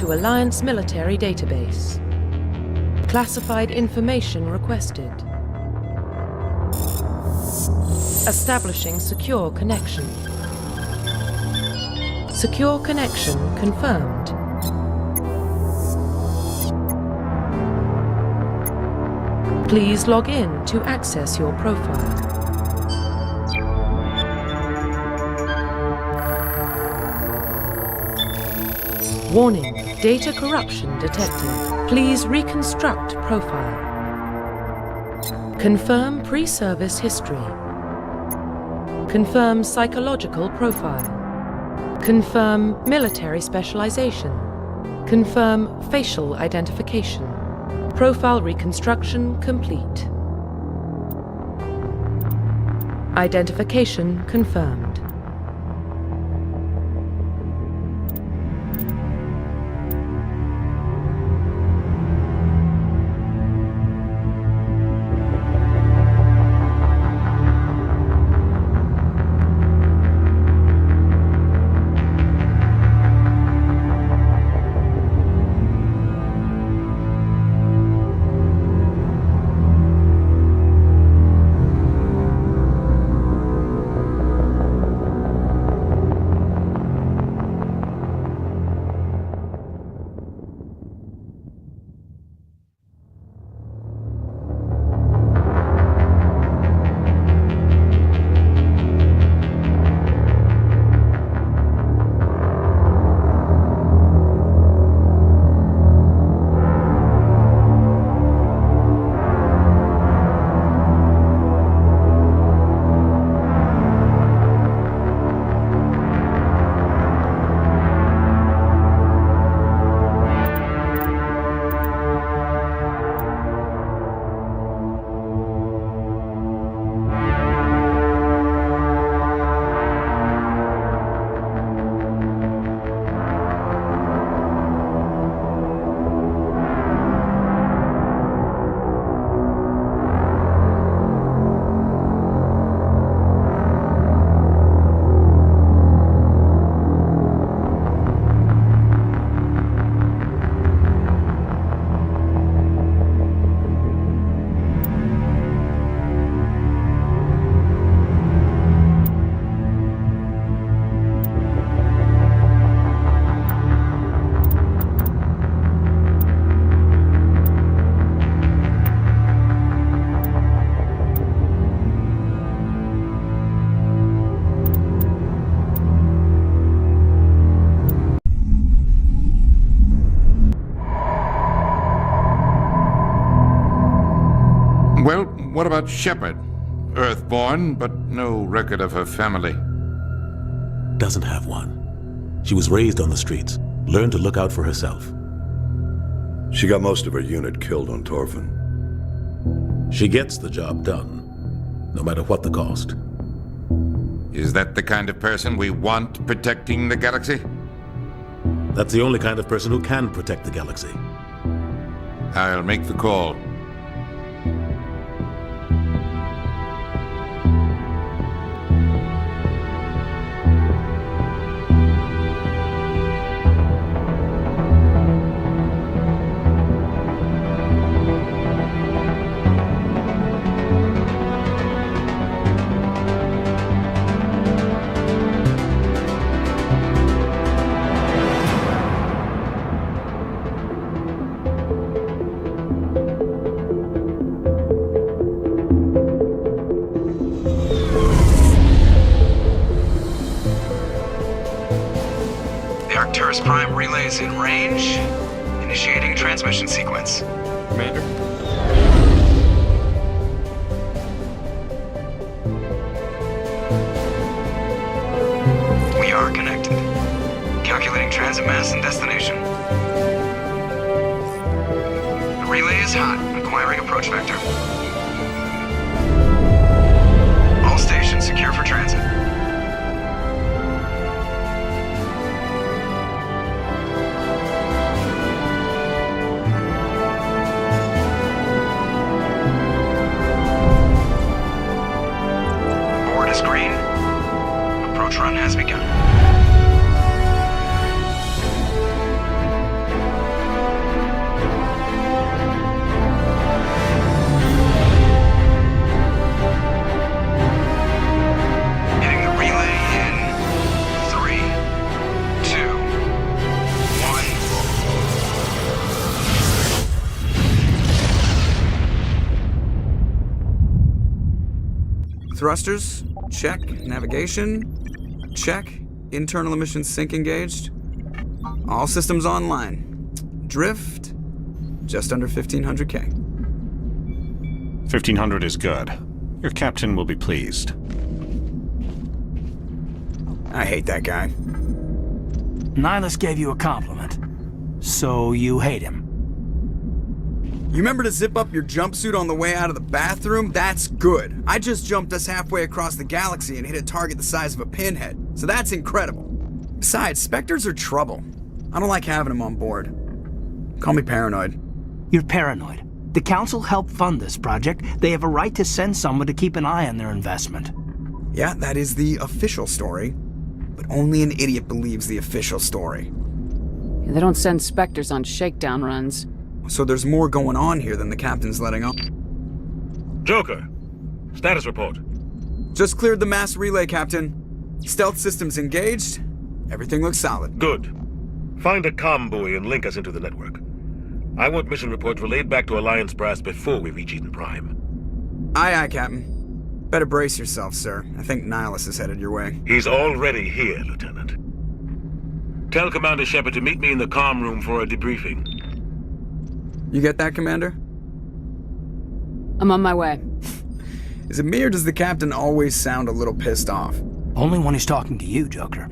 to Alliance military database. Classified information requested. Establishing secure connection. Secure connection confirmed. Please log in to access your profile. Warning, data corruption detected. Please reconstruct profile. Confirm pre-service history. Confirm psychological profile. Confirm military specialization. Confirm facial identification. Profile reconstruction complete. Identification confirmed. Well, what about Shepard? Earthborn, but no record of her family. Doesn't have one. She was raised on the streets, learned to look out for herself. She got most of her unit killed on Torfin. She gets the job done, no matter what the cost. Is that the kind of person we want protecting the galaxy? That's the only kind of person who can protect the galaxy. I'll make the call. Arcturus Prime relays in range. Initiating transmission sequence. Commander? We are connected. Calculating transit mass and destination. The relay is hot. Acquiring approach vector. All stations secure for transit. Green. Approach run has begun. Thrusters, check. Navigation, check. Internal emissions sync engaged. All systems online. Drift, just under 1,500K. 1,500 is good. Your captain will be pleased. I hate that guy. Nihilus gave you a compliment. So you hate him. You remember to zip up your jumpsuit on the way out of the bathroom? That's good. I just jumped us halfway across the galaxy and hit a target the size of a pinhead, so that's incredible. Besides, Spectres are trouble. I don't like having them on board. Call me paranoid. You're paranoid. The Council helped fund this project. They have a right to send someone to keep an eye on their investment. Yeah, that is the official story. But only an idiot believes the official story. They don't send Spectres on shakedown runs. So there's more going on here than the captain's letting on. Joker, status report. Just cleared the mass relay, Captain. Stealth systems engaged. Everything looks solid. Good. Find a comm buoy and link us into the network. I want mission reports relayed back to Alliance Brass before we reach Eden Prime. Aye, aye, Captain. Better brace yourself, sir. I think Nihilus is headed your way. He's already here, Lieutenant. Tell Commander Shepard to meet me in the comm room for a debriefing. You get that, Commander? I'm on my way. Is it me or does the Captain always sound a little pissed off? Only when he's talking to you, Joker.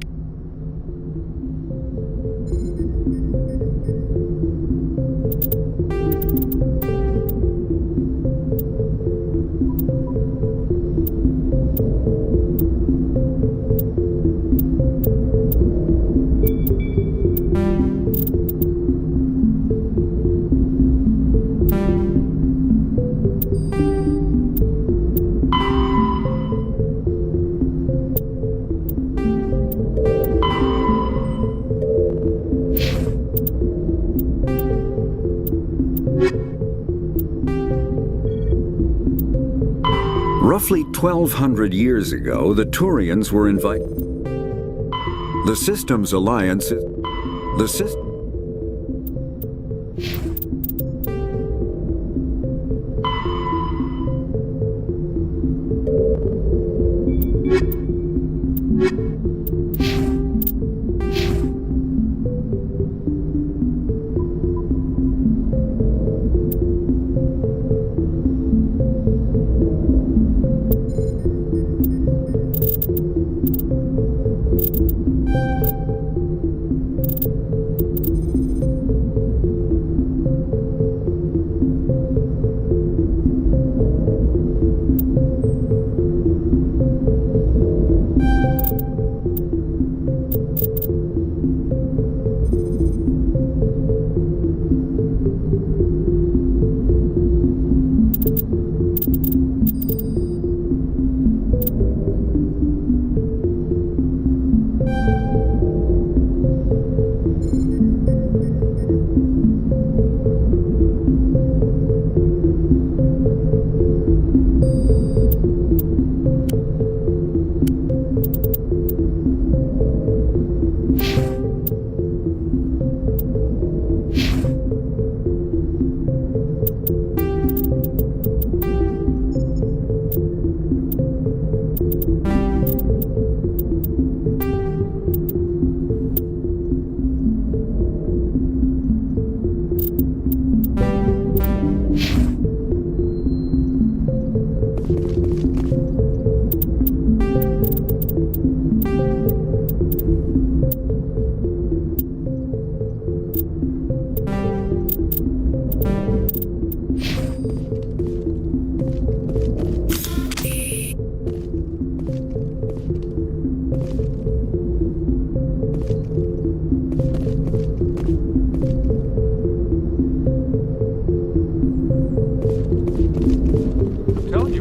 Roughly 1,200 years ago, the Turians were invited. The Systems Alliance is... The system...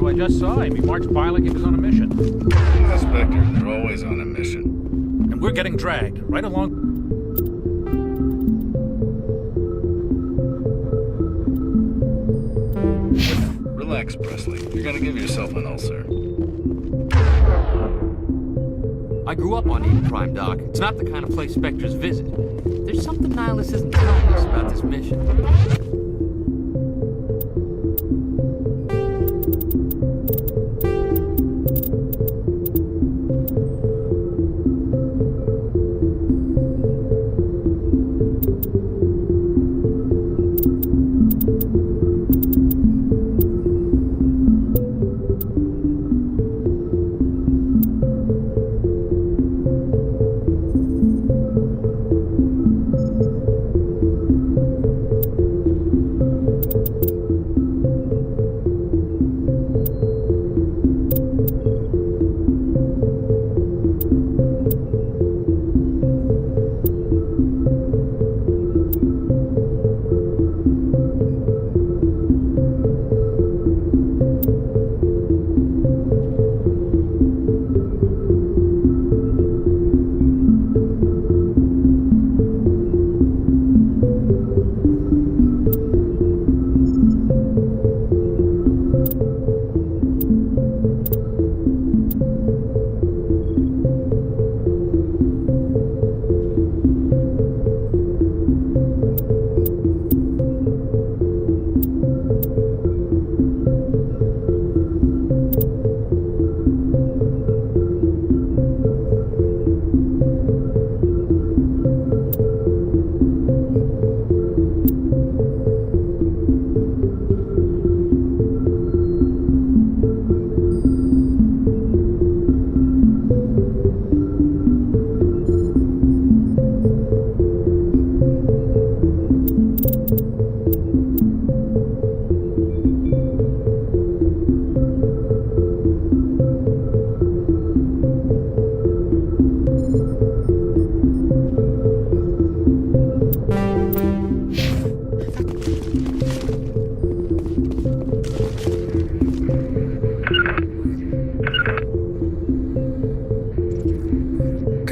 I just saw him. He marched by like he was on a mission. Spectre, they're always on a mission. And we're getting dragged right along. Relax, Presley. You're gonna give yourself an ulcer. I grew up on Eden Prime, Doc. It's not the kind of place Spectres visit. There's something Nihilus isn't telling us about this mission.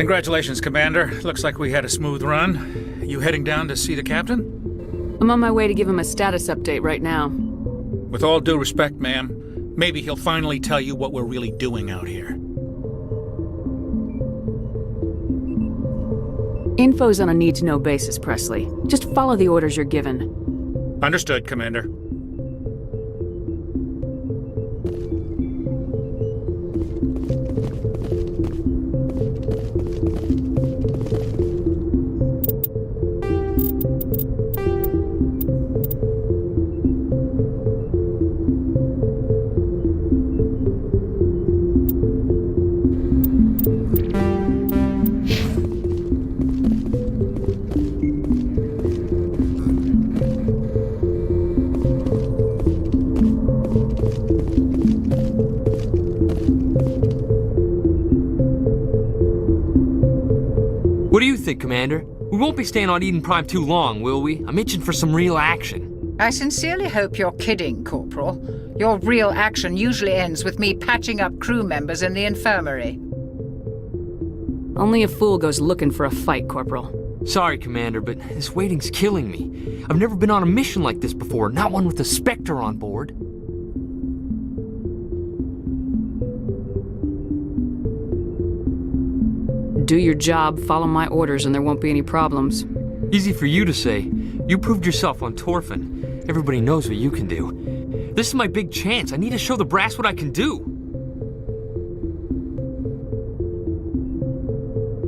Congratulations, Commander. Looks like we had a smooth run. You heading down to see the captain? I'm on my way to give him a status update right now. With all due respect, ma'am, maybe he'll finally tell you what we're really doing out here. Info's on a need-to-know basis, Presley. Just follow the orders you're given. Understood, Commander. What do you think, Commander? We won't be staying on Eden Prime too long, will we? I'm itching for some real action. I sincerely hope you're kidding, Corporal. Your real action usually ends with me patching up crew members in the infirmary. Only a fool goes looking for a fight, Corporal. Sorry, Commander, but this waiting's killing me. I've never been on a mission like this before, not one with a Spectre on board. Do your job, follow my orders, and there won't be any problems. Easy for you to say. You proved yourself on Torfin. Everybody knows what you can do. This is my big chance. I need to show the brass what I can do.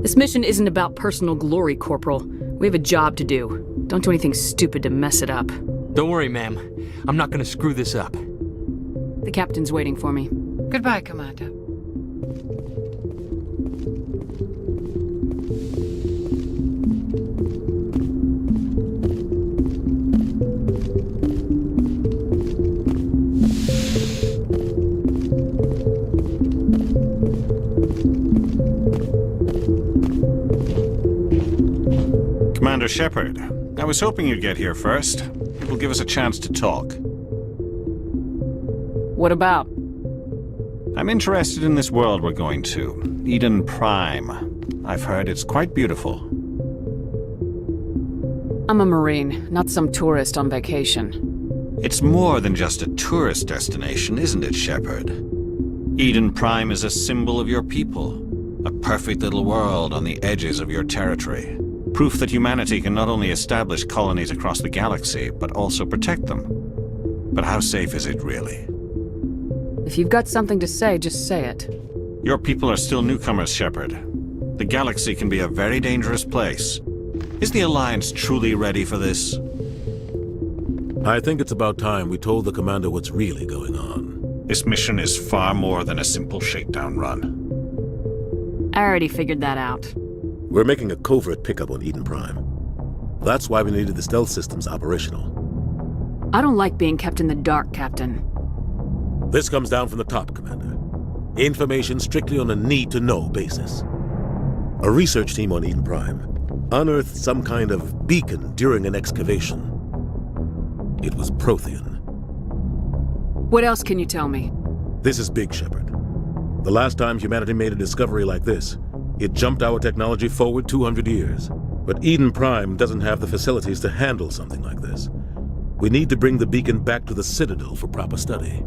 This mission isn't about personal glory, Corporal. We have a job to do. Don't do anything stupid to mess it up. Don't worry, ma'am. I'm not gonna screw this up. The captain's waiting for me. Goodbye, Commander. Commander Shepard, I was hoping you'd get here first. It will give us a chance to talk. What about? I'm interested in this world we're going to, Eden Prime. I've heard it's quite beautiful. I'm a Marine, not some tourist on vacation. It's more than just a tourist destination, isn't it, Shepard? Eden Prime is a symbol of your people, a perfect little world on the edges of your territory. Proof that humanity can not only establish colonies across the galaxy, but also protect them. But how safe is it, really? If you've got something to say, just say it. Your people are still newcomers, Shepard. The galaxy can be a very dangerous place. Is the Alliance truly ready for this? I think it's about time we told the Commander what's really going on. This mission is far more than a simple shakedown run. I already figured that out. We're making a covert pickup on Eden Prime. That's why we needed the stealth systems operational. I don't like being kept in the dark, Captain. This comes down from the top, Commander. Information strictly on a need-to-know basis. A research team on Eden Prime unearthed some kind of beacon during an excavation. It was Prothean. What else can you tell me? This is big, Shepard. The last time humanity made a discovery like this, it jumped our technology forward 200 years. But Eden Prime doesn't have the facilities to handle something like this. We need to bring the beacon back to the Citadel for proper study.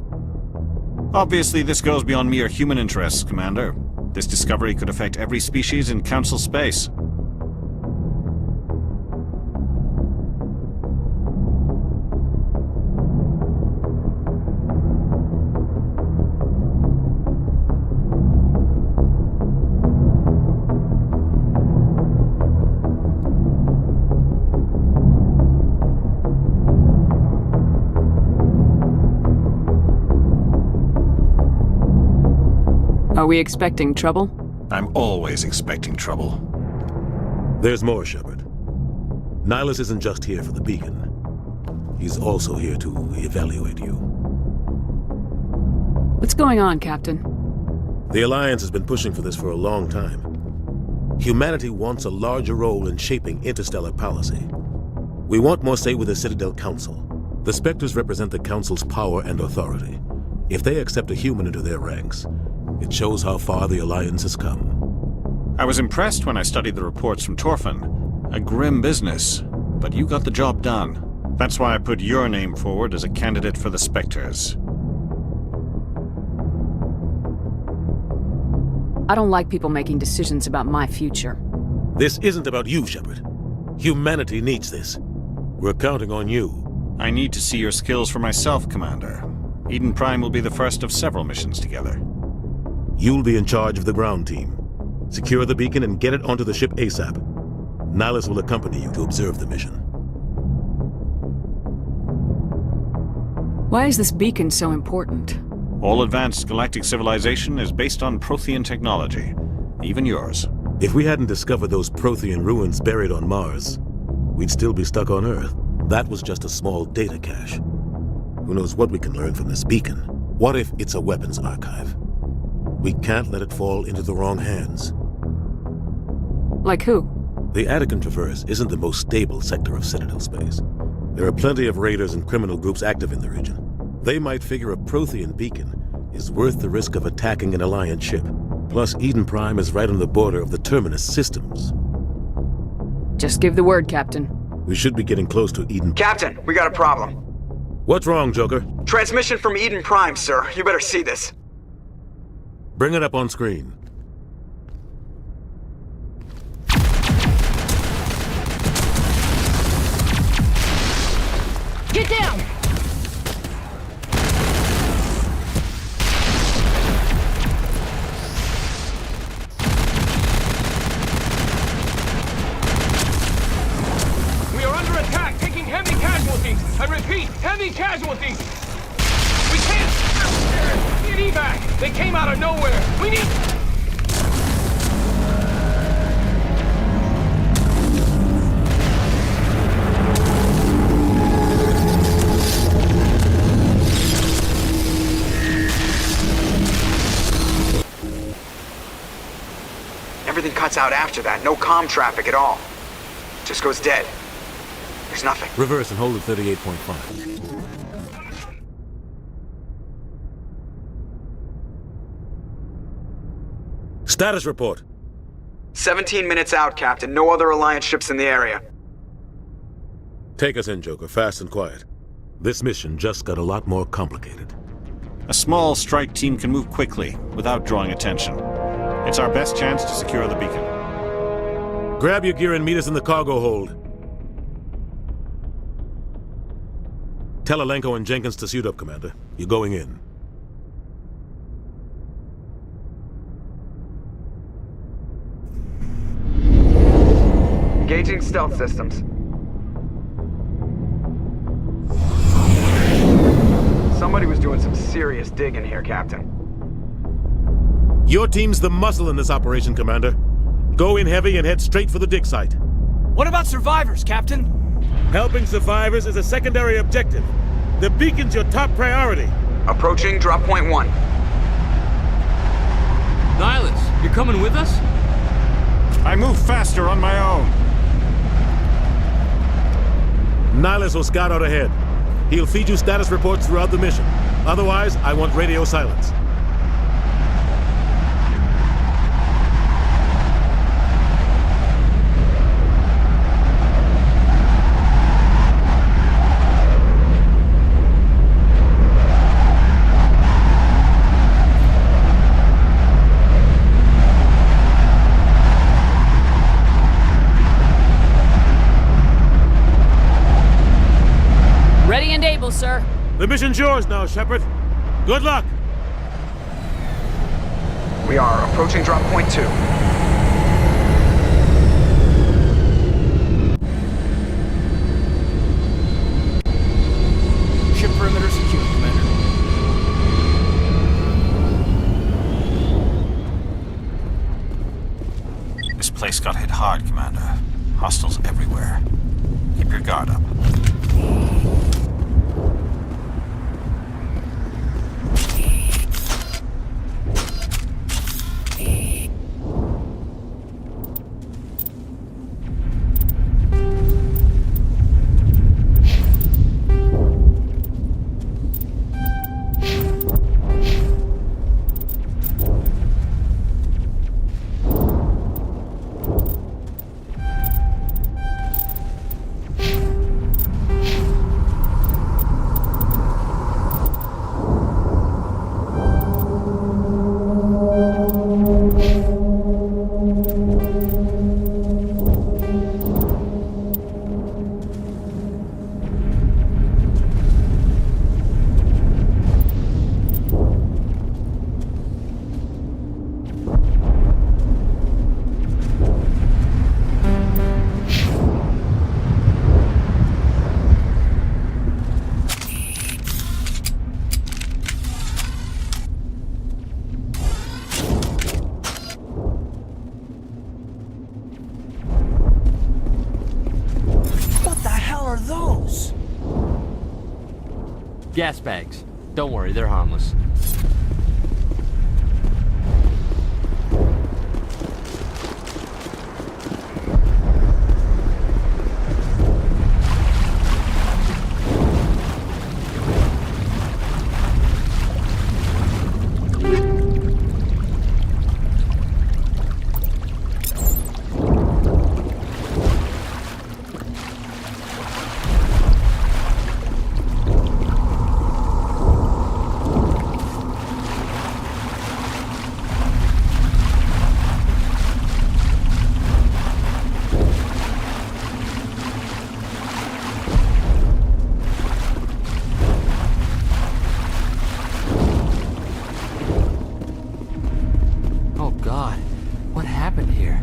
Obviously, this goes beyond mere human interests, Commander. This discovery could affect every species in Council space. Are we expecting trouble? I'm always expecting trouble. There's more, Shepard. Nihilus isn't just here for the beacon. He's also here to evaluate you. What's going on, Captain? The Alliance has been pushing for this for a long time. Humanity wants a larger role in shaping interstellar policy. We want more say with the Citadel Council. The Spectres represent the Council's power and authority. If they accept a human into their ranks, it shows how far the Alliance has come. I was impressed when I studied the reports from Torfin. A grim business, but you got the job done. That's why I put your name forward as a candidate for the Spectres. I don't like people making decisions about my future. This isn't about you, Shepard. Humanity needs this. We're counting on you. I need to see your skills for myself, Commander. Eden Prime will be the first of several missions together. You'll be in charge of the ground team. Secure the beacon and get it onto the ship ASAP. Nihilus will accompany you to observe the mission. Why is this beacon so important? All advanced galactic civilization is based on Prothean technology. Even yours. If we hadn't discovered those Prothean ruins buried on Mars, we'd still be stuck on Earth. That was just a small data cache. Who knows what we can learn from this beacon? What if it's a weapons archive? We can't let it fall into the wrong hands. Like who? The Attican Traverse isn't the most stable sector of Citadel space. There are plenty of raiders and criminal groups active in the region. They might figure a Prothean beacon is worth the risk of attacking an Alliance ship. Plus, Eden Prime is right on the border of the Terminus systems. Just give the word, Captain. We should be getting close to Eden. Captain, we got a problem. What's wrong, Joker? Transmission from Eden Prime, sir. You better see this. Bring it up on screen. Get down! We are under attack, taking heavy casualties. I repeat, heavy casualties. We can't get evac. They came out of nowhere. We need... Everything cuts out after that. No comm traffic at all. Just goes dead. There's nothing. Reverse and hold at 38.5. Status report. 17 minutes out, Captain. No other Alliance ships in the area. Take us in, Joker, fast and quiet. This mission just got a lot more complicated. A small strike team can move quickly, without drawing attention. It's our best chance to secure the beacon. Grab your gear and meet us in the cargo hold. Tell Alenko and Jenkins to suit up, Commander. You're going in. Engaging stealth systems. Somebody was doing some serious digging here, Captain. Your team's the muscle in this operation, Commander. Go in heavy and head straight for the dig site. What about survivors, Captain? Helping survivors is a secondary objective. The beacon's your top priority. Approaching drop point 1. Nihilus, you're coming with us? I move faster on my own. Nihilus will scout out ahead. He'll feed you status reports throughout the mission. Otherwise, I want radio silence. Ready and able, sir. The mission's yours now, Shepard. Good luck! We are approaching drop point 2. Ship perimeter secure, Commander. This place got hit hard, Commander. Hostiles everywhere. Keep your guard up. Gas bags. Don't worry, they're harmless. Oh God, what happened here?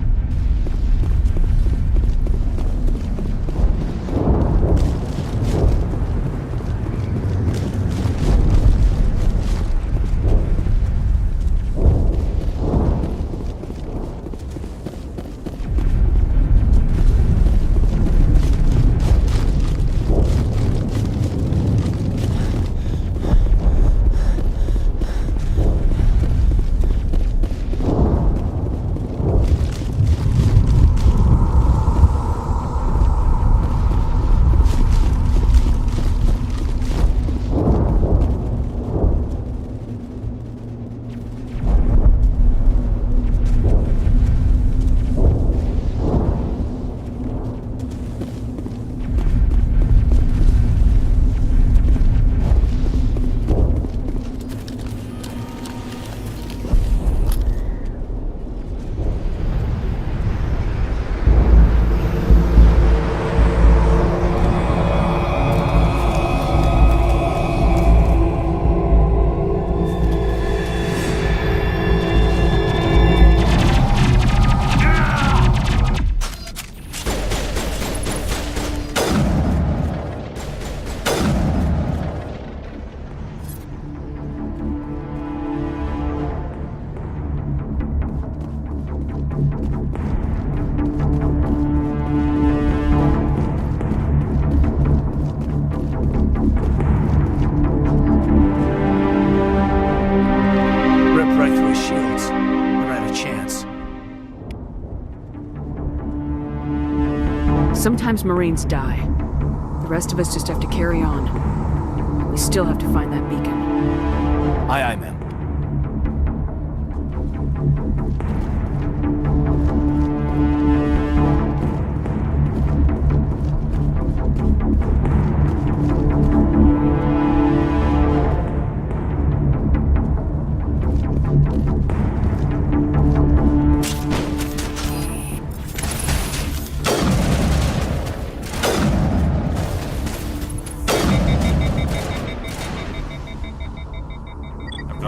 Sometimes Marines die. The rest of us just have to carry on. We still have to find that beacon. Aye, aye, ma'am.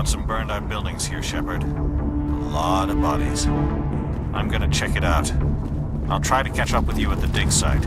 Some burned out buildings here, Shepard. A lot of bodies. I'm gonna check it out. I'll try to catch up with you at the dig site.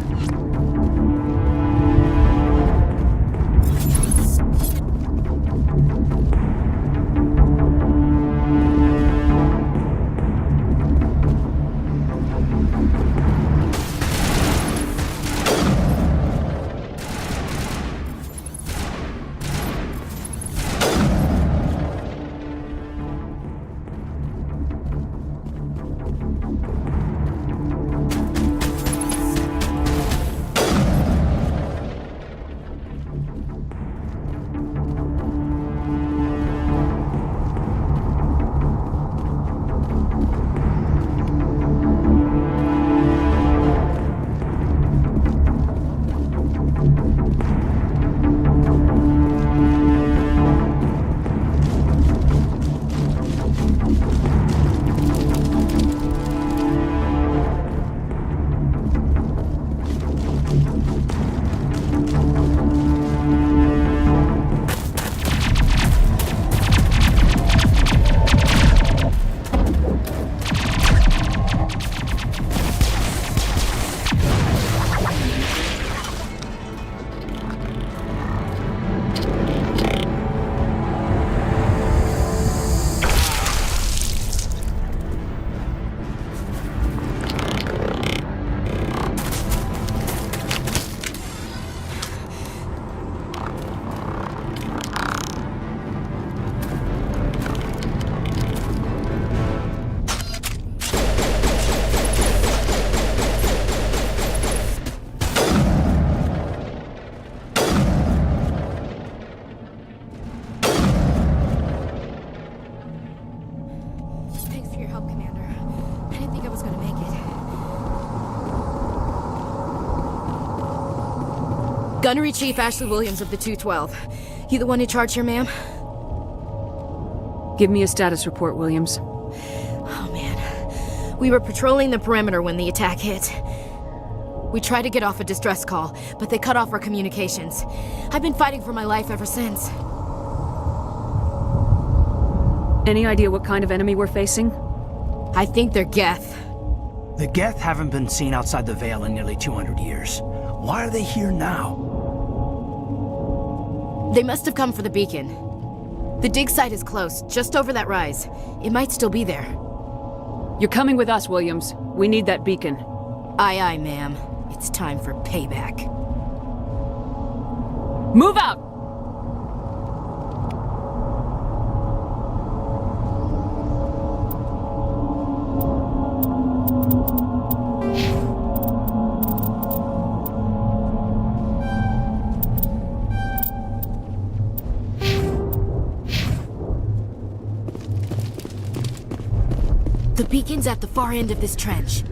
your help, Commander. I didn't think I was gonna make it. Gunnery Chief Ashley Williams of the 212. You the one in charge here, ma'am? Give me a status report, Williams. Oh, man. We were patrolling the perimeter when the attack hit. We tried to get off a distress call, but they cut off our communications. I've been fighting for my life ever since. Any idea what kind of enemy we're facing? I think they're Geth. The Geth haven't been seen outside the Veil in nearly 200 years. Why are they here now? They must have come for the beacon. The dig site is close, just over that rise. It might still be there. You're coming with us, Williams. We need that beacon. Aye, aye, ma'am. It's time for payback. Move out! The beacon's at the far end of this trench.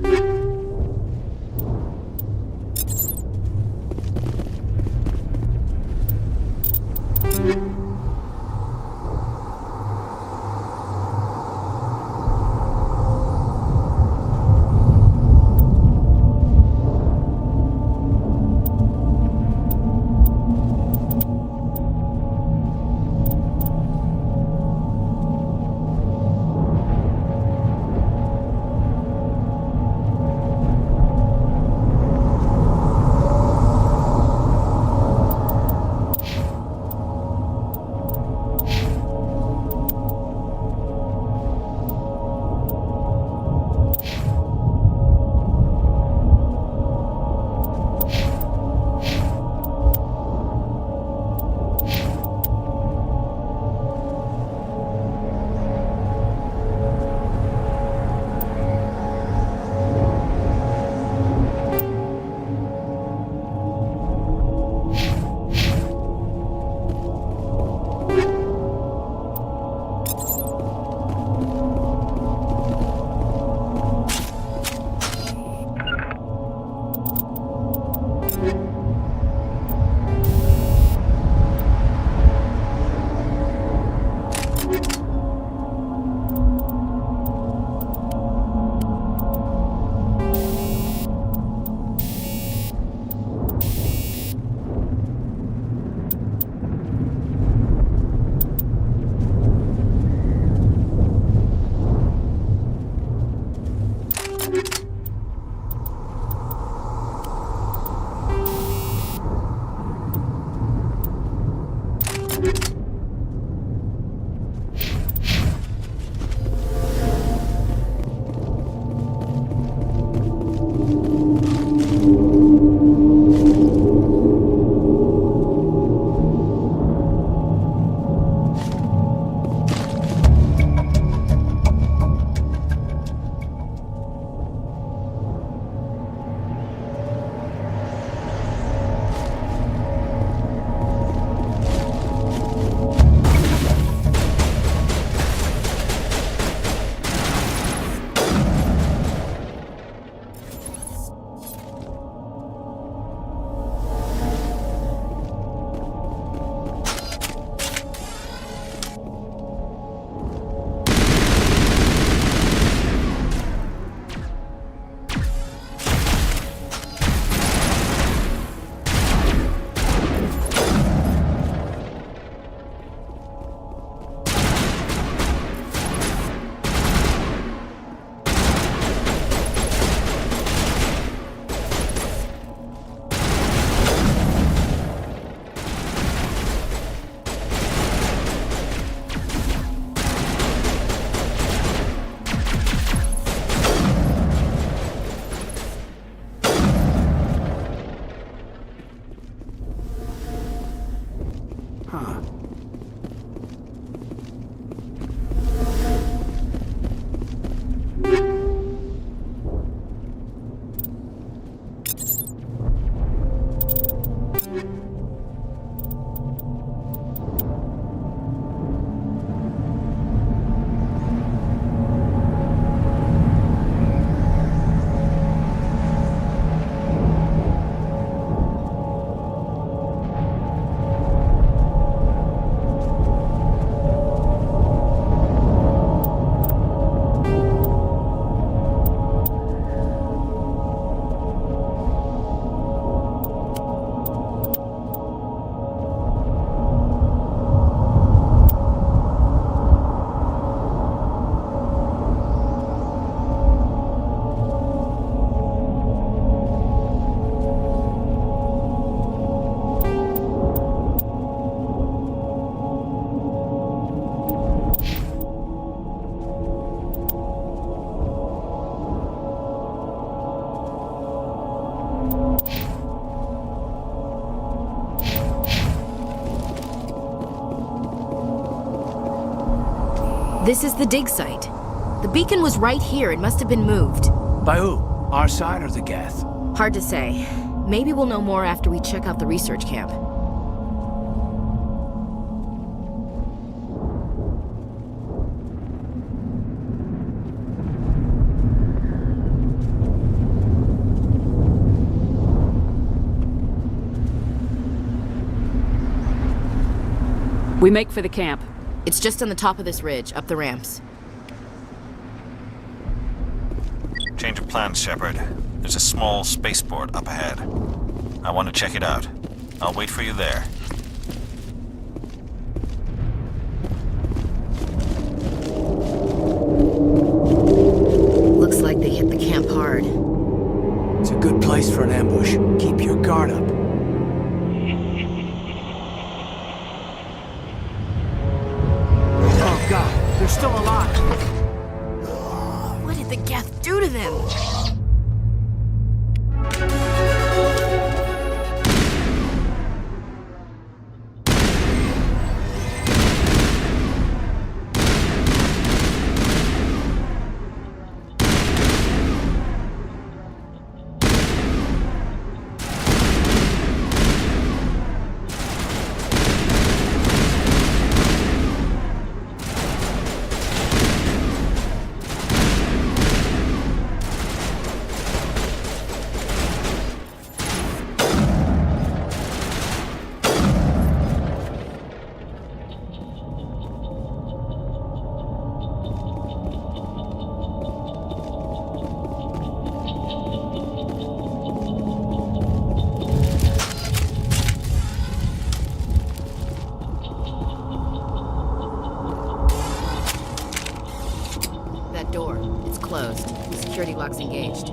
This is the dig site. The beacon was right here. It must have been moved. By who? Our side or the Geth? Hard to say. Maybe we'll know more after we check out the research camp. We make for the camp. It's just on the top of this ridge, up the ramps. Change of plans, Shepard. There's a small spaceport up ahead. I want to check it out. I'll wait for you there. Looks like they hit the camp hard. It's a good place for an ambush. Keep your guard up. Oh God, they're still alive. What did the Geth do to them? Security lock's engaged.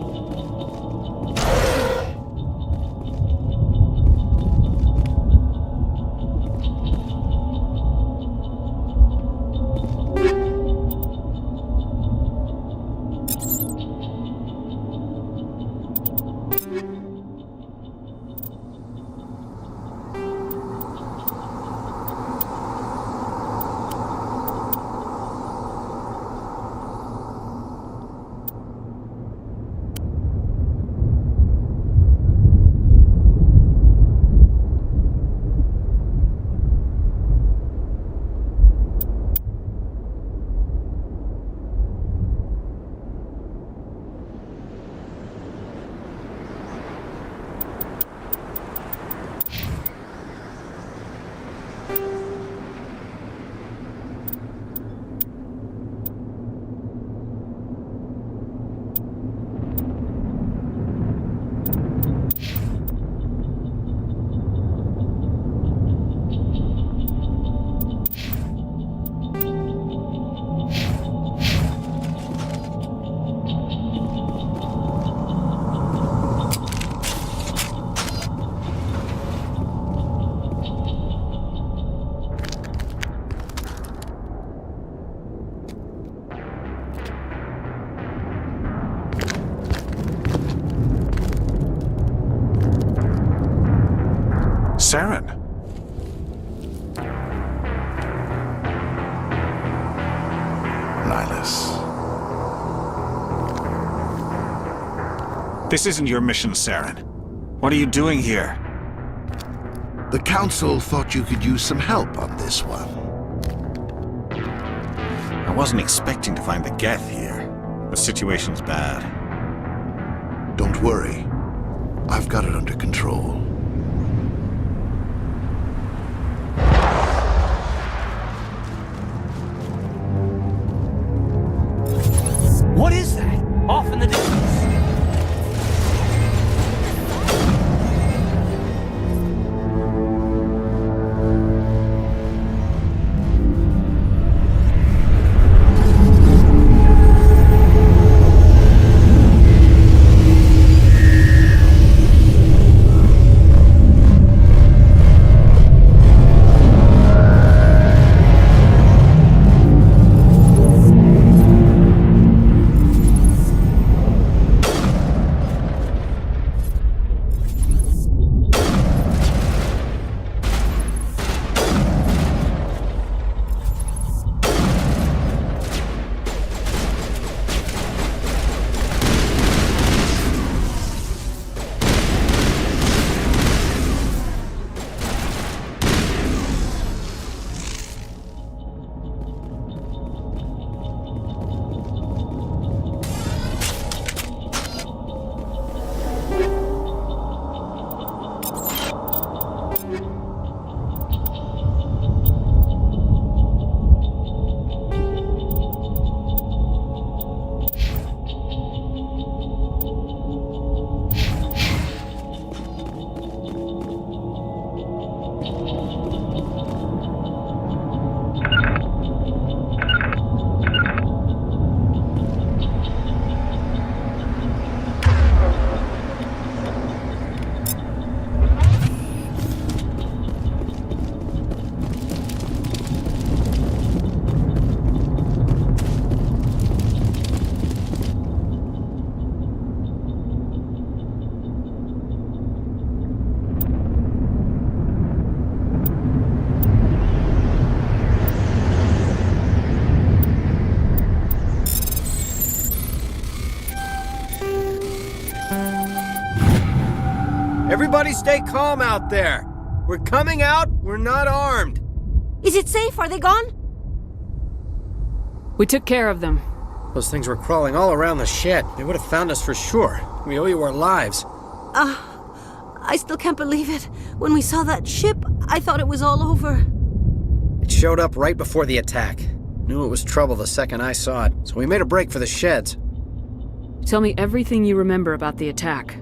Saren. Nihilus. This isn't your mission, Saren. What are you doing here? The Council thought you could use some help on this one. I wasn't expecting to find the Geth here. The situation's bad. Don't worry. I've got it under control. What is that? Off in the distance. Everybody stay calm out there. We're coming out, we're not armed. Is it safe? Are they gone? We took care of them. Those things were crawling all around the shed. They would have found us for sure. We owe you our lives. I still can't believe it. When we saw that ship, I thought it was all over. It showed up right before the attack. Knew it was trouble the second I saw it, so we made a break for the sheds. Tell me everything you remember about the attack.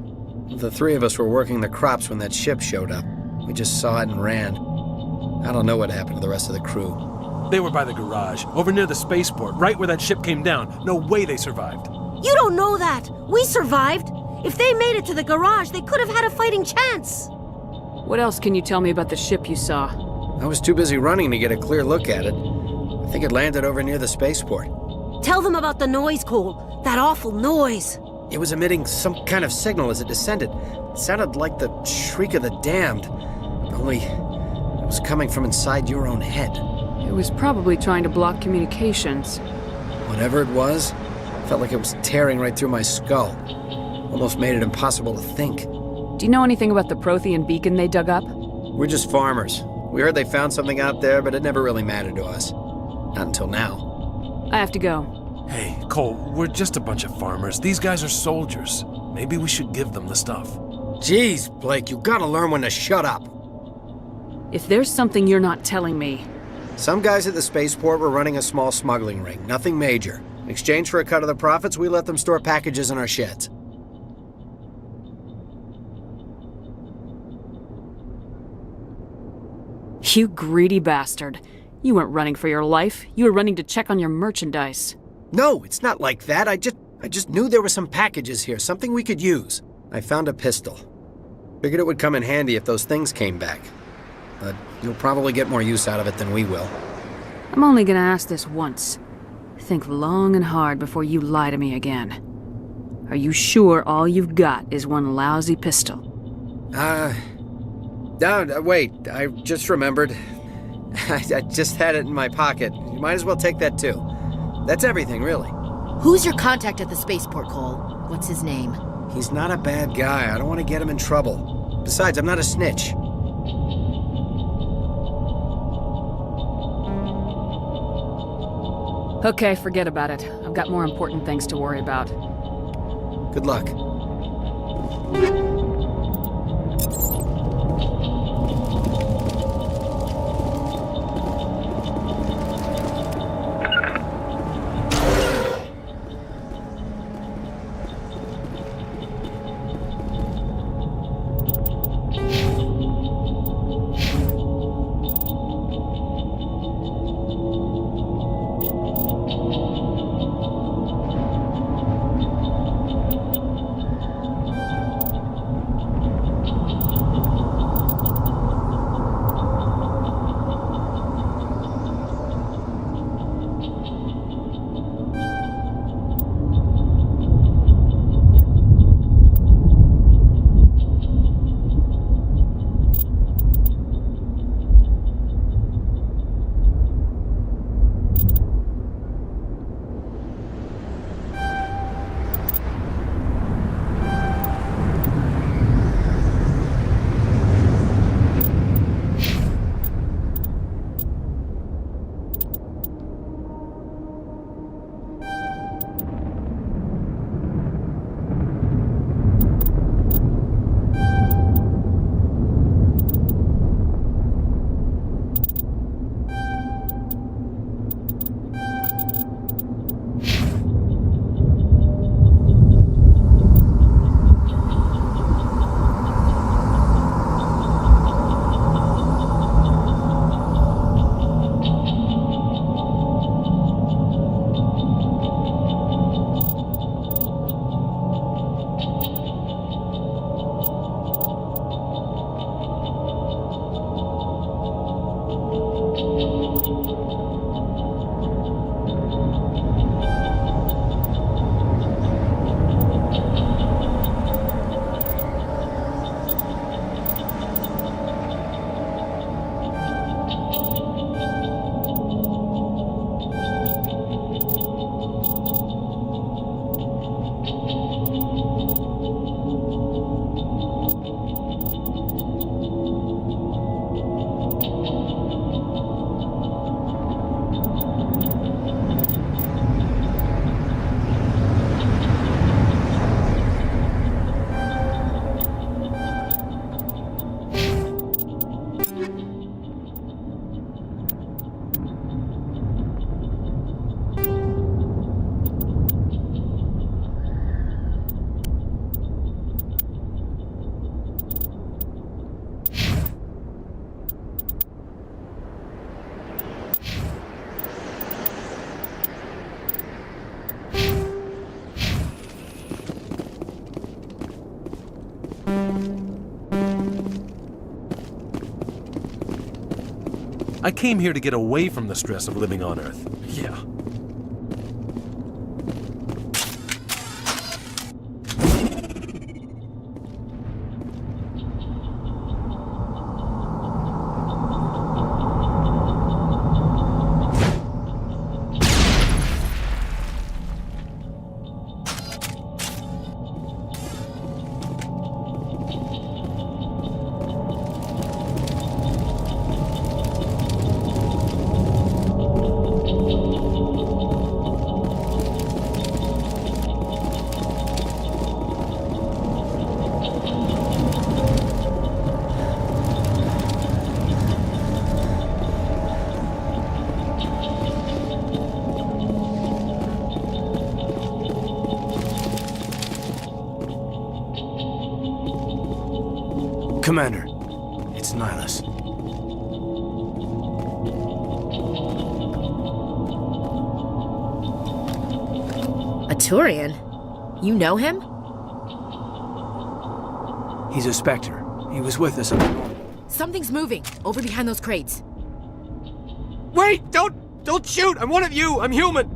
The three of us were working the crops when that ship showed up. We just saw it and ran. I don't know what happened to the rest of the crew. They were by the garage, over near the spaceport, right where that ship came down. No way they survived. You don't know that. We survived. If they made it to the garage, they could have had a fighting chance. What else can you tell me about the ship you saw? I was too busy running to get a clear look at it. I think it landed over near the spaceport. Tell them about the noise, Cole. That awful noise. It was emitting some kind of signal as it descended. It sounded like the shriek of the damned. Only it was coming from inside your own head. It was probably trying to block communications. Whatever it was, felt like it was tearing right through my skull. Almost made it impossible to think. Do you know anything about the Prothean beacon they dug up? We're just farmers. We heard they found something out there, but it never really mattered to us. Not until now. I have to go. Hey, Cole, we're just a bunch of farmers. These guys are soldiers. Maybe we should give them the stuff. Jeez, Blake, you gotta learn when to shut up. If there's something you're not telling me... Some guys at the spaceport were running a small smuggling ring, nothing major. In exchange for a cut of the profits, we let them store packages in our sheds. You greedy bastard. You weren't running for your life. You were running to check on your merchandise. No, it's not like that. I just knew there were some packages here, something we could use. I found a pistol. Figured it would come in handy if those things came back. But you'll probably get more use out of it than we will. I'm only gonna ask this once. Think long and hard before you lie to me again. Are you sure all you've got is one lousy pistol? Wait, I just remembered. I just had it in my pocket. You might as well take that too. That's everything, really. Who's your contact at the spaceport, Cole? What's his name? He's not a bad guy. I don't want to get him in trouble. Besides, I'm not a snitch. Okay, forget about it. I've got more important things to worry about. Good luck. I came here to get away from the stress of living on Earth. Yeah. Commander, it's Nihilus. A Turian? You know him? He's a Spectre. He was with us. Something's moving, over behind those crates. Wait! Don't shoot! I'm one of you! I'm human!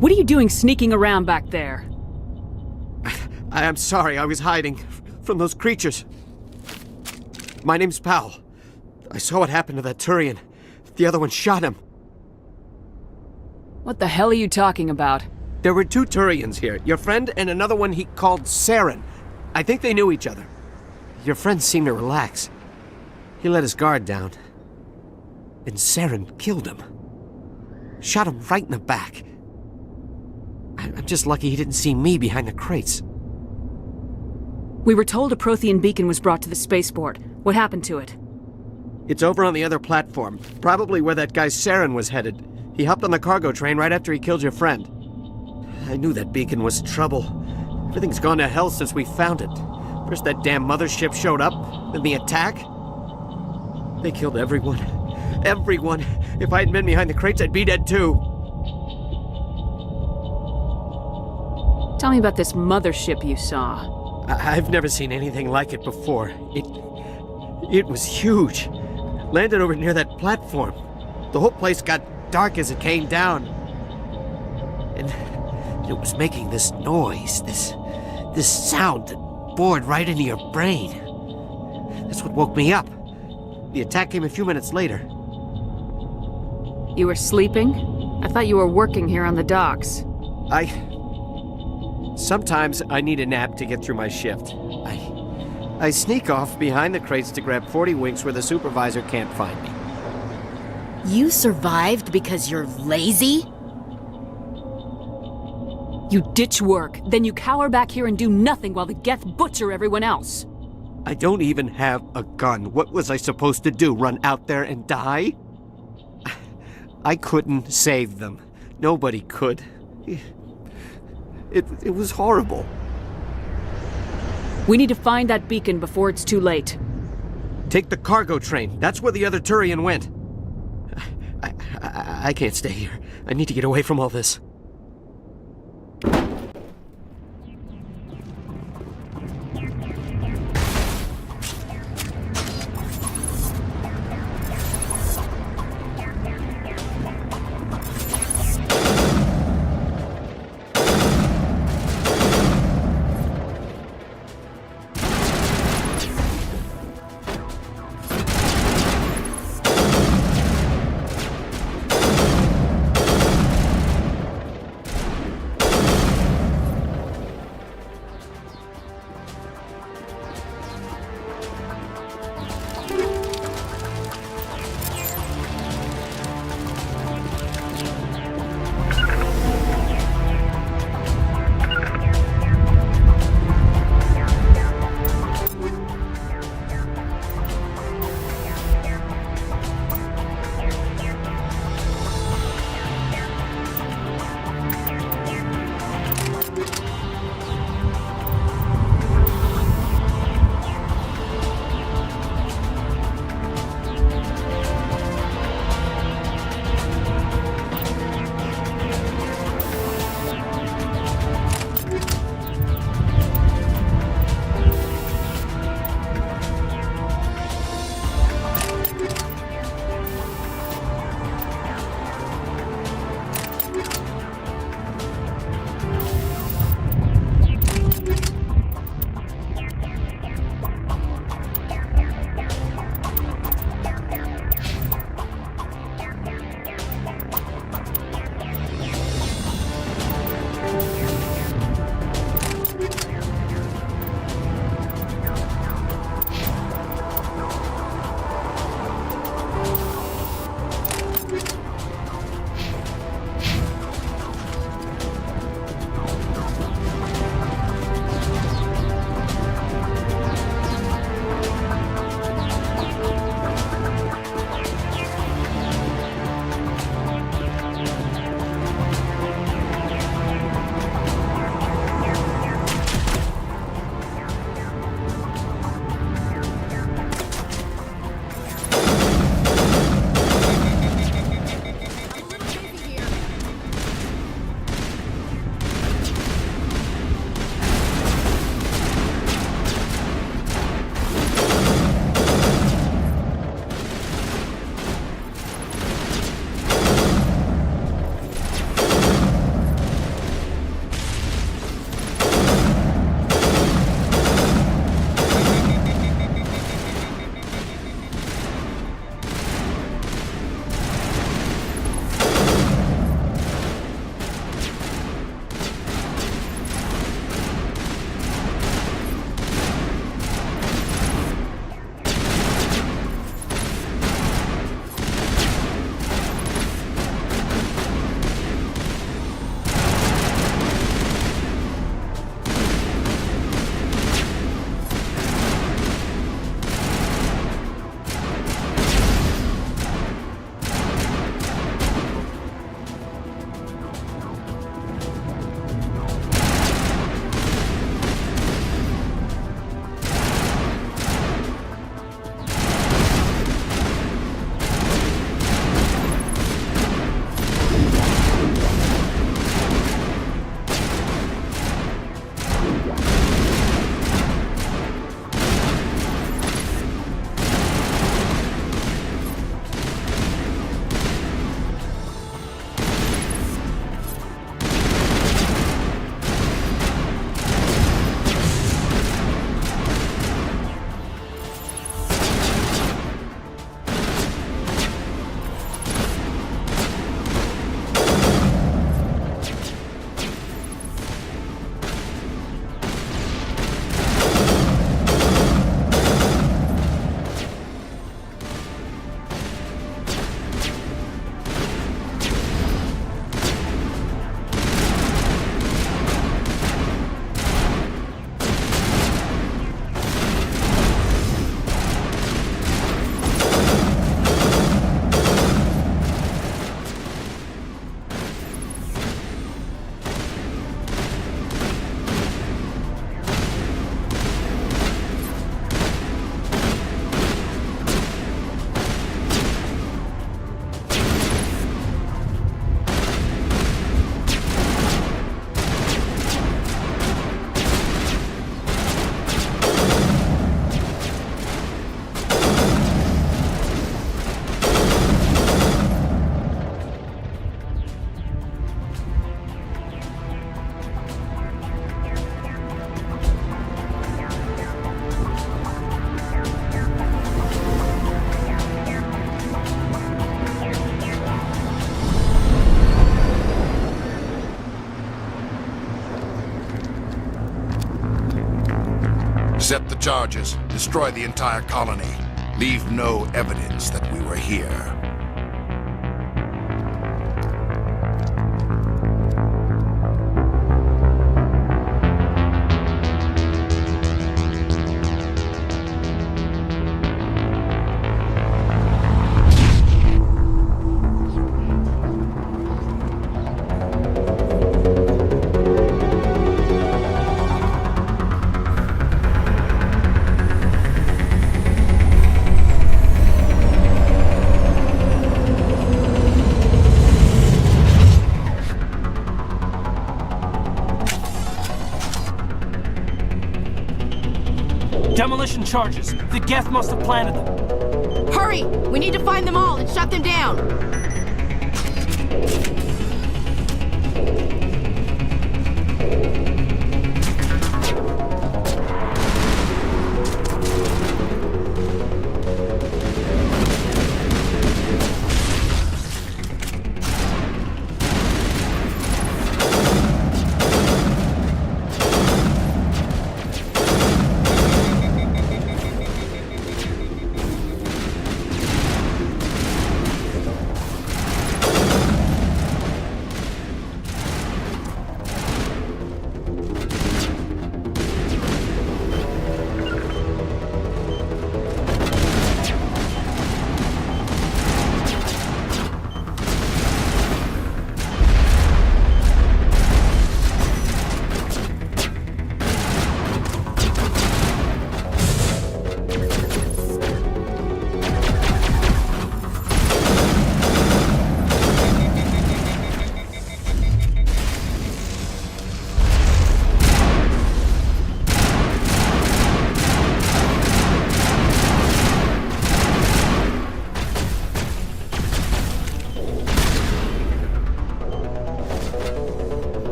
What are you doing sneaking around back there? I'm sorry, I was hiding from those creatures. My name's Powell. I saw what happened to that Turian. The other one shot him. What the hell are you talking about? There were 2 Turians here. Your friend and another one he called Saren. I think they knew each other. Your friend seemed to relax. He let his guard down. And Saren killed him. Shot him right in the back. I'm just lucky he didn't see me behind the crates. We were told a Prothean beacon was brought to the spaceport. What happened to it? It's over on the other platform. Probably where that guy Saren was headed. He hopped on the cargo train right after he killed your friend. I knew that beacon was trouble. Everything's gone to hell since we found it. First that damn mothership showed up, then the attack. They killed everyone. Everyone. If I hadn't been behind the crates, I'd be dead too. Tell me about this mothership you saw. I've never seen anything like it before. It was huge. Landed over near that platform. The whole place got dark as it came down. And it was making this noise, this sound that bored right into your brain. That's what woke me up. The attack came a few minutes later. You were sleeping? I thought you were working here on the docks. Sometimes I need a nap to get through my shift. I sneak off behind the crates to grab 40 winks where the supervisor can't find me. You survived because you're lazy? You ditch work, then you cower back here and do nothing while the Geth butcher everyone else. I don't even have a gun. What was I supposed to do, run out there and die? I couldn't save them. Nobody could. It was horrible. We need to find that beacon before it's too late. Take the cargo train. That's where the other Turian went. I can't stay here. I need to get away from all this. charges. Destroy the entire colony. Leave no evidence that we were here. Demolition charges. The Geth must have planted them. Hurry! We need to find them all and shut them down!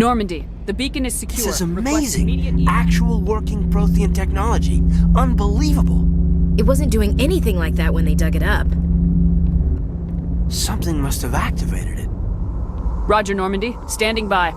Normandy, the beacon is secure. This is Request amazing. immediate- Actual working Prothean technology. Unbelievable. It wasn't doing anything like that when they dug it up. Something must have activated it. Roger, Normandy. Standing by.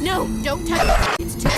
No, don't touch it. It's too...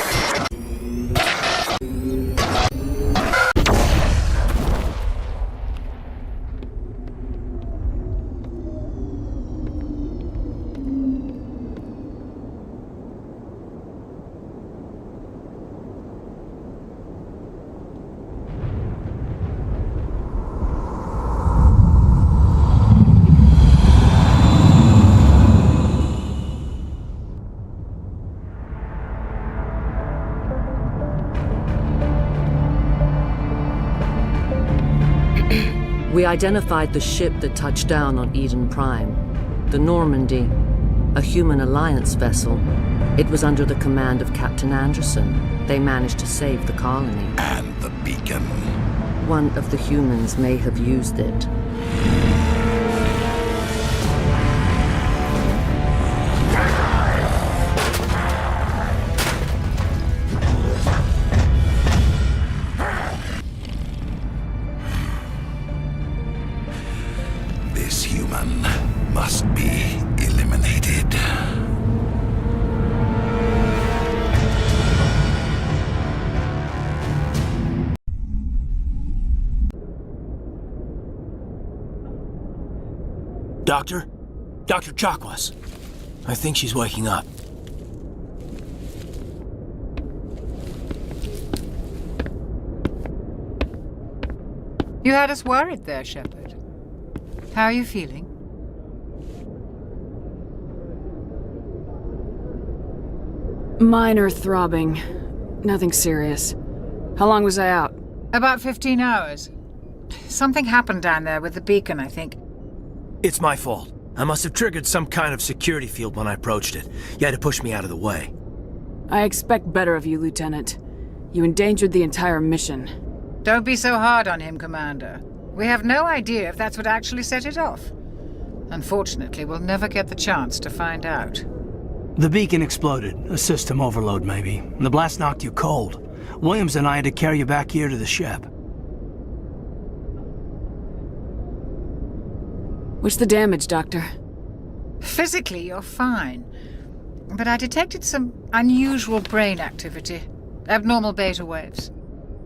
We identified the ship that touched down on Eden Prime, the Normandy, a human alliance vessel. It was under the command of Captain Anderson. They managed to save the colony. And the beacon. One of the humans may have used it. This human must be eliminated. Doctor? Dr. Chakwas. I think she's waking up. You had us worried there, Shepard. How are you feeling? Minor throbbing. Nothing serious. How long was I out? About 15 hours. Something happened down there with the beacon, I think. It's my fault. I must have triggered some kind of security field when I approached it. You had to push me out of the way. I expect better of you, Lieutenant. You endangered the entire mission. Don't be so hard on him, Commander. We have no idea if that's what actually set it off. Unfortunately, we'll never get the chance to find out. The beacon exploded. A system overload, maybe. The blast knocked you cold. Williams and I had to carry you back here to the ship. What's the damage, Doctor? Physically, you're fine. But I detected some unusual brain activity. Abnormal beta waves.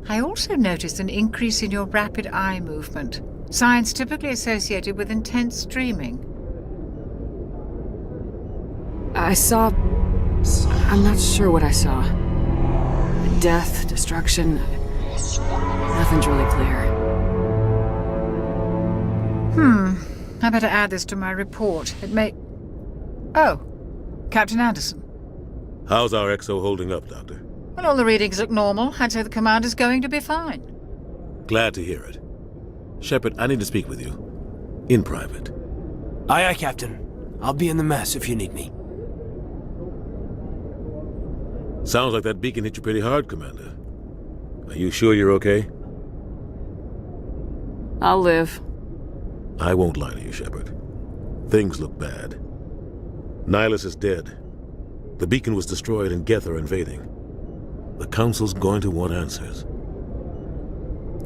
I also noticed an increase in your rapid eye movement. Signs typically associated with intense dreaming. I saw... I'm not sure what I saw. Death, destruction... Nothing's really clear. I better add this to my report. It may... Oh, Captain Anderson. How's our XO holding up, Doctor? Well, all the readings look normal. I'd say the commander's going to be fine. Glad to hear it. Shepard, I need to speak with you. In private. Aye, aye, Captain. I'll be in the mess if you need me. Sounds like that beacon hit you pretty hard, Commander. Are you sure you're okay? I'll live. I won't lie to you, Shepard. Things look bad. Nihilus is dead. The beacon was destroyed and Geth are invading. The Council's going to want answers.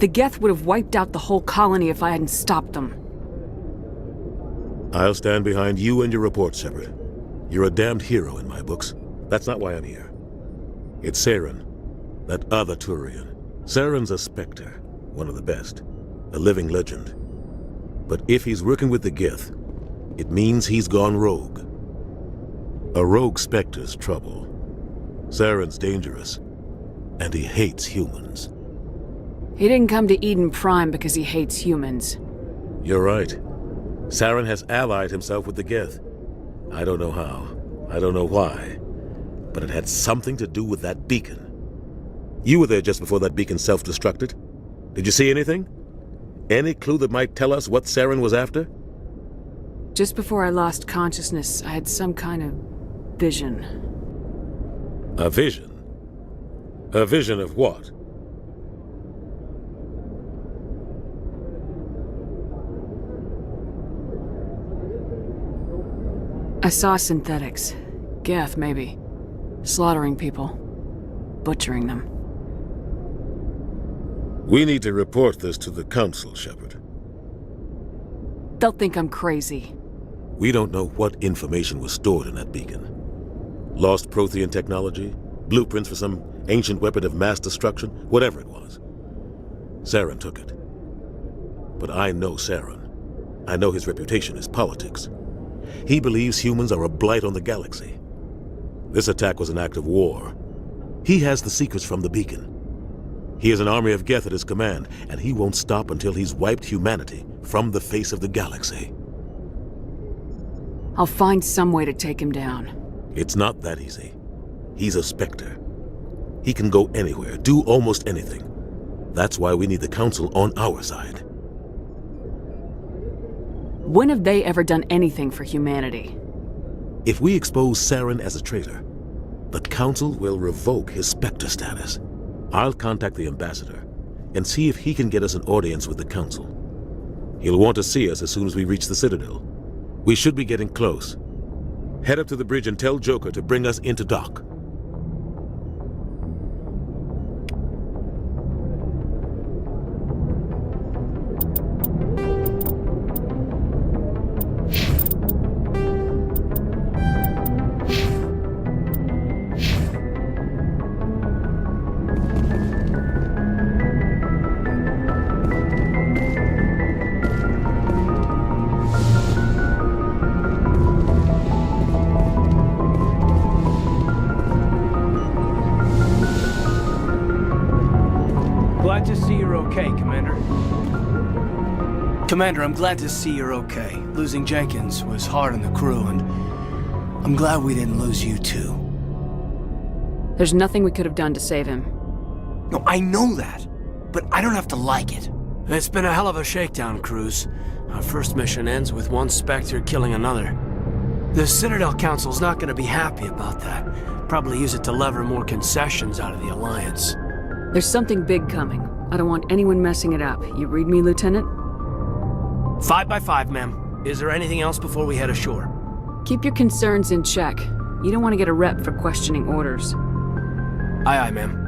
The Geth would have wiped out the whole colony if I hadn't stopped them. I'll stand behind you and your report, Shepard. You're a damned hero in my books. That's not why I'm here. It's Saren, that other Turian. Saren's a Spectre, one of the best, a living legend. But if he's working with the Geth, it means he's gone rogue. A rogue Spectre's trouble. Saren's dangerous, and he hates humans. He didn't come to Eden Prime because he hates humans. You're right. Saren has allied himself with the Geth. I don't know how. I don't know why. But it had something to do with that beacon. You were there just before that beacon self-destructed. Did you see anything? Any clue that might tell us what Saren was after? Just before I lost consciousness, I had some kind of vision. A vision? A vision of what? I saw synthetics. Geth, maybe. Slaughtering people. Butchering them. We need to report this to the Council, Shepard. They'll think I'm crazy. We don't know what information was stored in that beacon. Lost Prothean technology? Blueprints for some ancient weapon of mass destruction? Whatever it was. Saren took it. But I know Saren. I know his reputation is politics. He believes humans are a blight on the galaxy. This attack was an act of war. He has the secrets from the beacon. He has an army of Geth at his command, and he won't stop until he's wiped humanity from the face of the galaxy. I'll find some way to take him down. It's not that easy. He's a Spectre. He can go anywhere, do almost anything. That's why we need the Council on our side. When have they ever done anything for humanity? If we expose Saren as a traitor, the Council will revoke his Spectre status. I'll contact the Ambassador and see if he can get us an audience with the Council. He'll want to see us as soon as we reach the Citadel. We should be getting close. Head up to the bridge and tell Joker to bring us into dock. Glad to see you're okay, Commander. Commander, I'm glad to see you're okay. Losing Jenkins was hard on the crew, and I'm glad we didn't lose you too. There's nothing we could have done to save him. No, I know that, but I don't have to like it. It's been a hell of a shakedown, Cruz. Our first mission ends with one Spectre killing another. The Citadel Council's not going to be happy about that. Probably use it to lever more concessions out of the Alliance. There's something big coming. I don't want anyone messing it up. You read me, Lieutenant? 5 by 5, ma'am. Is there anything else before we head ashore? Keep your concerns in check. You don't want to get a rep for questioning orders. Aye, aye, ma'am.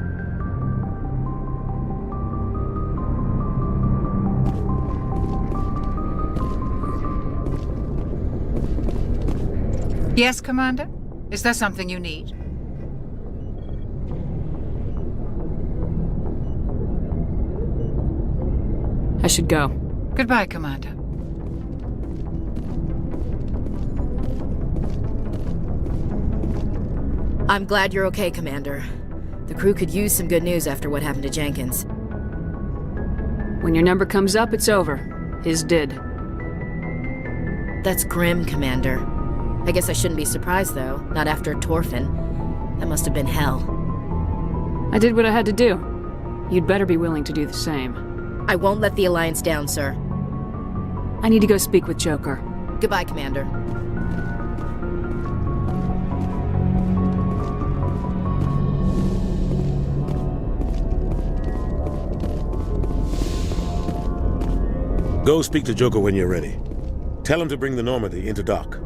Yes, Commander? Is there something you need? I should go. Goodbye, Commander. I'm glad you're okay, Commander. The crew could use some good news after what happened to Jenkins. When your number comes up, it's over. His did. That's grim, Commander. I guess I shouldn't be surprised, though. Not after Torfin. That must have been hell. I did what I had to do. You'd better be willing to do the same. I won't let the Alliance down, sir. I need to go speak with Joker. Goodbye, Commander. Go speak to Joker when you're ready. Tell him to bring the Normandy into dock.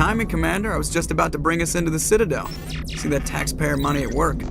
timing, Commander. I was just about to bring us into the Citadel. See that taxpayer money at work.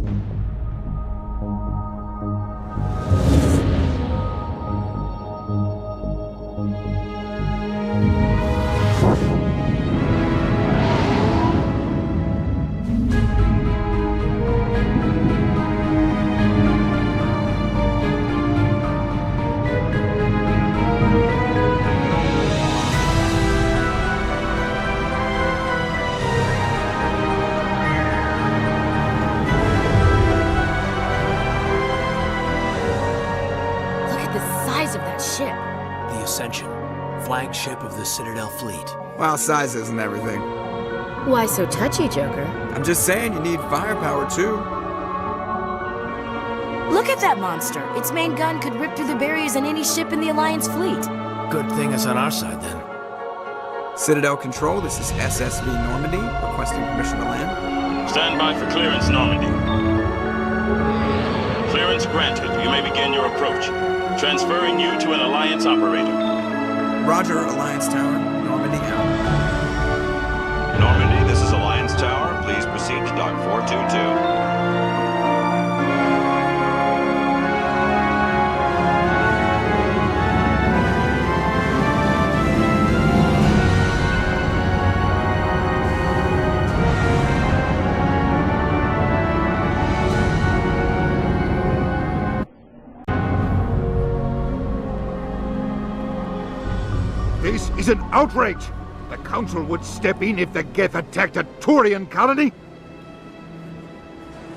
Flagship of the Citadel fleet. Well, size isn't everything. Why so touchy, Joker? I'm just saying you need firepower too. Look at that monster. Its main gun could rip through the barriers in any ship in the Alliance fleet. Good thing it's on our side then. Citadel Control, this is SSV Normandy, requesting permission to land. Stand by for clearance, Normandy. Clearance granted. You may begin your approach. Transferring you to an Alliance operator. Roger, Alliance Tower. Normandy out. Normandy, this is Alliance Tower. Please proceed to Dock 422. This is an outrage! The Council would step in if the Geth attacked a Turian colony?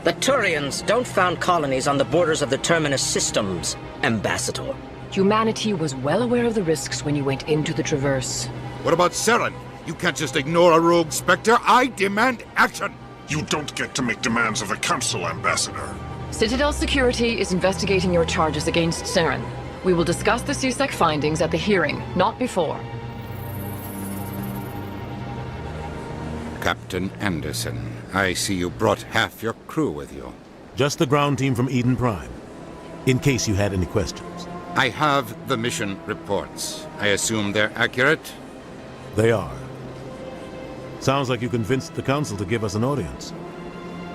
The Turians don't found colonies on the borders of the Terminus systems, Ambassador. Humanity was well aware of the risks when you went into the Traverse. What about Saren? You can't just ignore a rogue Spectre. I demand action! You don't get to make demands of the Council, Ambassador. Citadel Security is investigating your charges against Saren. We will discuss the CSEC findings at the hearing, not before. Captain Anderson, I see you brought half your crew with you. Just the ground team from Eden Prime, in case you had any questions. I have the mission reports. I assume they're accurate? They are. Sounds like you convinced the Council to give us an audience.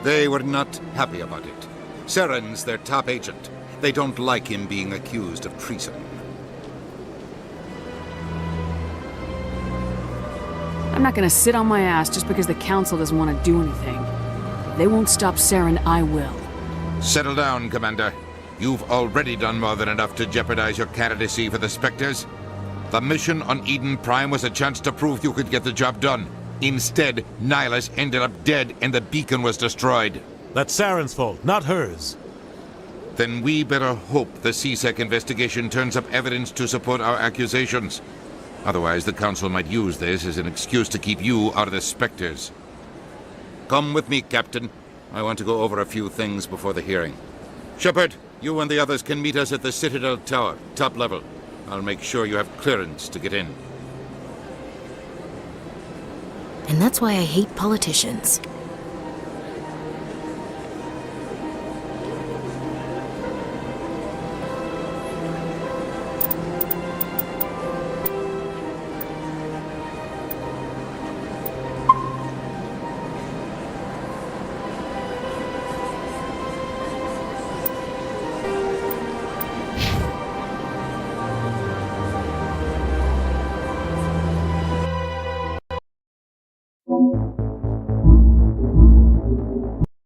They were not happy about it. Saren's their top agent. They don't like him being accused of treason. I'm not gonna sit on my ass just because the Council doesn't want to do anything. If they won't stop Saren, I will. Settle down, Commander. You've already done more than enough to jeopardize your candidacy for the Spectres. The mission on Eden Prime was a chance to prove you could get the job done. Instead, Nihilus ended up dead and the beacon was destroyed. That's Saren's fault, not hers. Then we better hope the CSEC investigation turns up evidence to support our accusations. Otherwise, the Council might use this as an excuse to keep you out of the Spectres. Come with me, Captain. I want to go over a few things before the hearing. Shepard, you and the others can meet us at the Citadel Tower, top level. I'll make sure you have clearance to get in. And that's why I hate politicians.